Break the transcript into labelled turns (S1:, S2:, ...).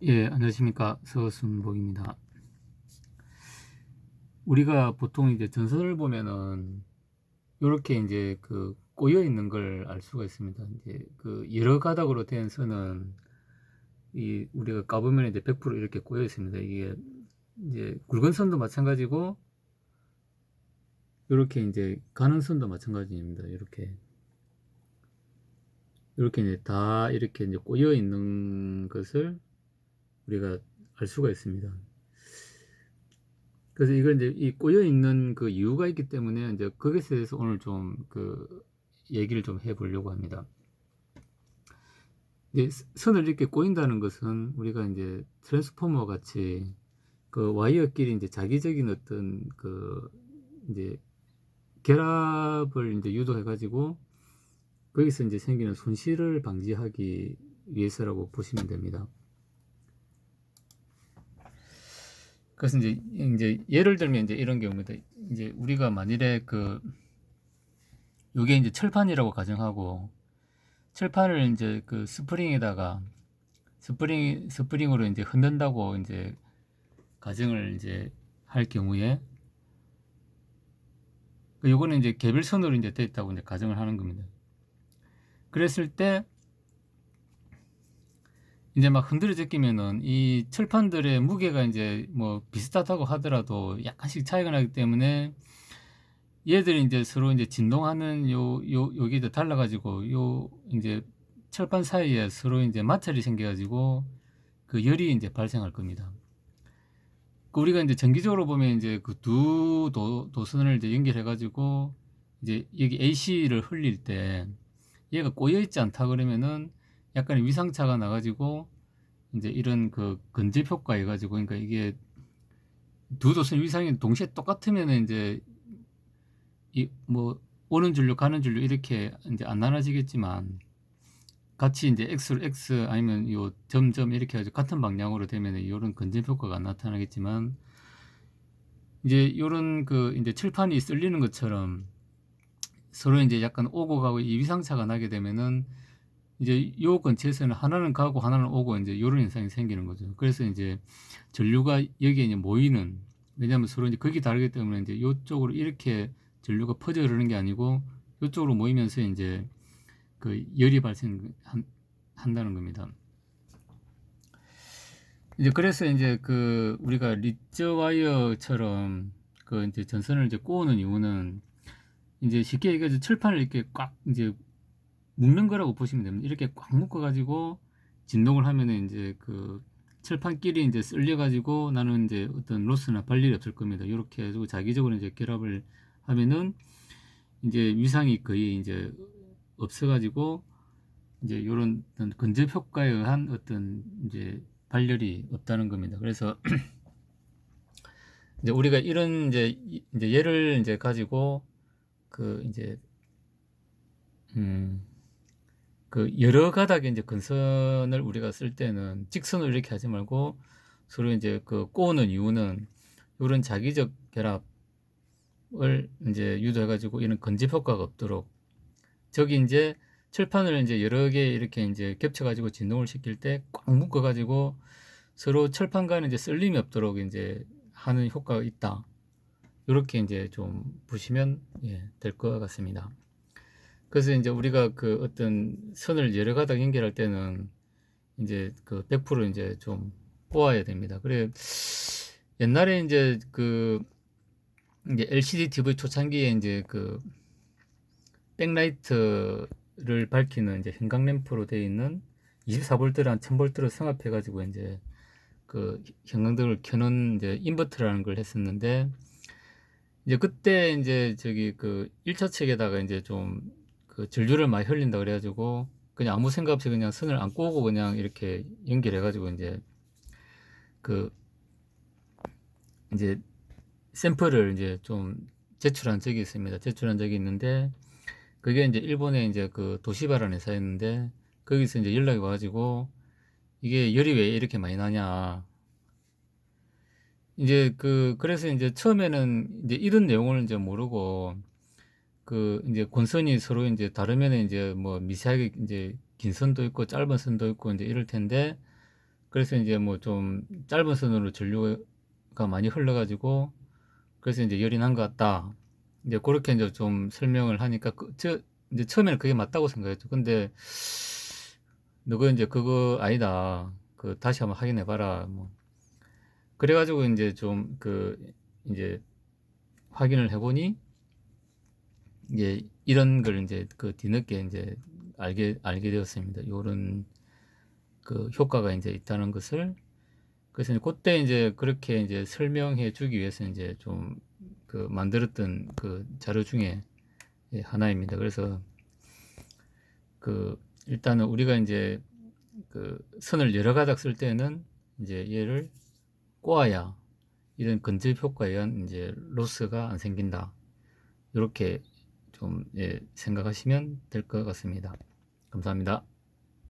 S1: 예, 안녕하십니까. 서순복입니다. 우리가 보통 이제 전선을 보면은, 요렇게 이제 그 꼬여 있는 걸 알 수가 있습니다. 이제 그 여러 가닥으로 된 선은, 우리가 까보면 이제 100% 이렇게 꼬여 있습니다. 이게 이제 굵은 선도 마찬가지고, 요렇게 이제 가는 선도 마찬가지입니다. 이렇게 이제 다 이렇게 이제 꼬여 있는 것을 우리가 알 수가 있습니다. 그래서 이걸 이제 이 꼬여 있는 그 이유가 있기 때문에 이제 그것에 대해서 오늘 좀 그 얘기를 좀 해보려고 합니다. 이제 선을 이렇게 꼬인다는 것은 우리가 이제 트랜스포머 같이 그 와이어끼리 이제 자기적인 어떤 그 이제 결합을 이제 유도해 가지고 거기서 이제 생기는 손실을 방지하기 위해서라고 보시면 됩니다. 그래서 이제 예를 들면 이제 이런 경우입니다. 이제 우리가 만일에 요게 이제 철판이라고 가정하고, 철판을 이제 그 스프링으로 이제 흔든다고 이제 가정을 이제 할 경우에, 요거는 이제 개별선으로 이제 됐다고 이제 가정을 하는 겁니다. 그랬을 때 이제 막 흔들어 제끼면은 이 철판들의 무게가 이제 뭐 비슷하다고 하더라도 약간씩 차이가 나기 때문에 얘들이 이제 서로 이제 진동하는 요게 달라가지고 이제 철판 사이에 서로 이제 마찰이 생겨가지고 그 열이 이제 발생할 겁니다. 우리가 이제 전기적으로 보면 이제 그 두 도선을 이제 연결해가지고 이제 여기 AC를 흘릴 때 얘가 꼬여 있지 않다 그러면은 약간의 위상차가 나가지고 이제 이런 그 건집 효과 해가지고, 그러니까 이게 두 도선 위상이 동시에 똑같으면은 이제 이 뭐 오는 줄로 가는 줄로 이렇게 이제 안 나눠지겠지만, 같이 이제 X 아니면 요 점점 이렇게 해가지고 같은 방향으로 되면 이런 건집 효과가 나타나겠지만, 이제 요런 그 이제 칠판이 쓸리는 것처럼 서로 이제 약간 오고 가고 이 위상차가 나게 되면은 이제 요 근처에서는 하나는 가고 하나는 오고 이제 요런 현상이 생기는 거죠. 그래서 이제 전류가 여기에 이제 모이는, 왜냐하면 서로 이제 극이 다르기 때문에 이제 요쪽으로 이렇게 전류가 퍼져 흐르는 게 아니고 요쪽으로 모이면서 이제 그 열이 발생한다는 겁니다. 이제 그래서 이제 그 우리가 리저 와이어처럼 그 이제 전선을 이제 꼬우는 이유는, 이제 쉽게 얘기해서 철판을 이렇게 꽉 이제 묶는 거라고 보시면 됩니다. 이렇게 꽉 묶어 가지고 진동을 하면은 이제 그 철판끼리 이제 쓸려 가지고 나는 이제 어떤 로스나 발열이 없을 겁니다. 이렇게 해가지고 자기적으로 이제 결합을 하면은 이제 위상이 거의 이제 없어 가지고 이제 요런 어떤 근접 효과에 의한 어떤 이제 발열이 없다는 겁니다. 그래서 이제 우리가 이런 이제 예를 이제 가지고 그 이제 그 여러 가닥의 이제 근선을 우리가 쓸 때는 직선으로 이렇게 하지 말고 서로 이제 그 꼬는 이유는 이런 자기적 결합을 이제 유도해 가지고 이런 건집 효과가 없도록, 저기 이제 철판을 이제 여러 개 이렇게 이제 겹쳐 가지고 진동을 시킬 때 꽉 묶어 가지고 서로 철판 간에 이제 쓸림이 없도록 이제 하는 효과가 있다. 이렇게 이제 좀 보시면 될 것 같습니다. 그래서 이제 우리가 그 어떤 선을 여러 가닥 연결할 때는 이제 그 100% 이제 좀 뽑아야 됩니다. 그래, 옛날에 이제 그 이제 LCD TV 초창기에 이제 그 백라이트를 밝히는 이제 형광 램프로 되어 있는 24V랑 1000V를 성합해 가지고 이제 그 형광등을 켜는 이제 인버터라는 걸 했었는데, 이제 그때 이제 저기 그 1차 책에다가 이제 좀 그 전류를 많이 흘린다 그래가지고 그냥 아무 생각 없이 그냥 선을 안 꼬고 그냥 이렇게 연결해가지고 그 이제 샘플을 이제 좀 제출한 적이 있습니다. 제출한 적이 있는데, 그게 이제 일본의 이제 그 도시바라는 회사였는데, 거기서 이제 연락이 와가지고 이게 열이 왜 이렇게 많이 나냐. 이제 그래서 이제 처음에는 이제 이런 내용을 이제 모르고 그 이제 권선이 서로 이제 다르면 이제 뭐 미세하게 이제 긴 선도 있고 짧은 선도 있고 이제 이럴 텐데, 그래서 이제 뭐 좀 짧은 선으로 전류가 많이 흘러가지고 그래서 이제 열이 난 것 같다. 이제 그렇게 이제 좀 설명을 하니까 이제 처음에는 그게 맞다고 생각했죠. 근데 너가 이제 그거 아니다. 그 다시 한번 확인해 봐라. 뭐 그래가지고 이제 좀 이제 확인을 해보니 이제 이런 걸 이제 뒤늦게 이제 알게 되었습니다. 요런 효과가 이제 있다는 것을. 그래서 그때 이제 그렇게 이제 설명해 주기 위해서 이제 좀 만들었던 자료 중에 하나입니다. 그래서 일단은 우리가 이제 선을 여러 가닥 쓸 때는 이제 얘를 꼬아야 이런 근접 효과에 의한 이제 로스가 안 생긴다. 이렇게 좀 생각하시면 될 것 같습니다. 감사합니다.